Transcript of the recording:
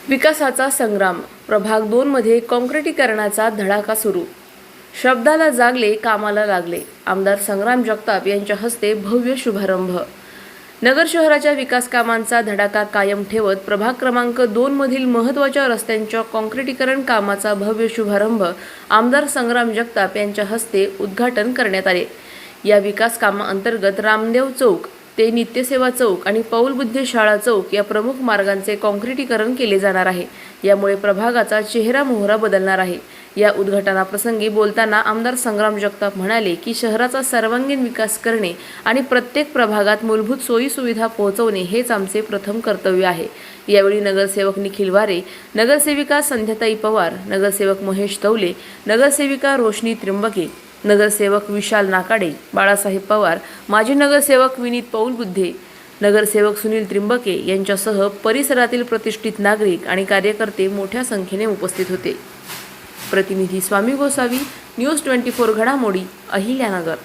विकासाचा संग्राम प्रभाग 2 मध्ये काँक्रिटीकरणाचा धडाका सुरू। शब्दाला जागले, कामाला लागले। आमदार संग्राम जगताप यांच्या हस्ते भव्य शुभारंभ। नगर शहराच्या विकास कामांचा धडाका कायम ठेवत प्रभाग क्रमांक 2 मधील महत्त्वाच्या रस्त्यांच्या काँक्रिटीकरण कामाचा भव्य शुभारंभ आमदार संग्राम जगताप यांच्या हस्ते उद्घाटन करण्यात आले। या विकास कामांतर्गत रामदेव चौक ते नित्यसेवा चौक आणि पौल बुद्धे शाळा चौक या प्रमुख मार्गांचे काँक्रिटीकरण केले जाणार आहे। यामुळे प्रभागाचा चेहरा मोहरा बदलणार आहे। या उद्घाटनाप्रसंगी बोलताना आमदार संग्राम जगताप म्हणाले की शहराचा सर्वांगीण विकास करणे आणि प्रत्येक प्रभागात मूलभूत सोयी सुविधा पोहोचवणे हेच आमचे प्रथम कर्तव्य आहे। यावेळी नगरसेवक निखिल वारे, नगरसेविका संध्याताई पवार, नगरसेवक महेश तौले, नगरसेविका रोशनी त्रिंबके, नगरसेवक विशाल नाकाडे, बाळासाहेब पवार, माजी नगरसेवक विनीत पौल बुद्धे, नगरसेवक सुनील त्रिंबके यांच्यासह परिसरातील प्रतिष्ठित नागरिक आणि कार्यकर्ते मोठ्या संख्येने उपस्थित होते। प्रतिनिधी स्वामी गोसावी, न्यूज 24 घडामोडी, अहिल्यानगर।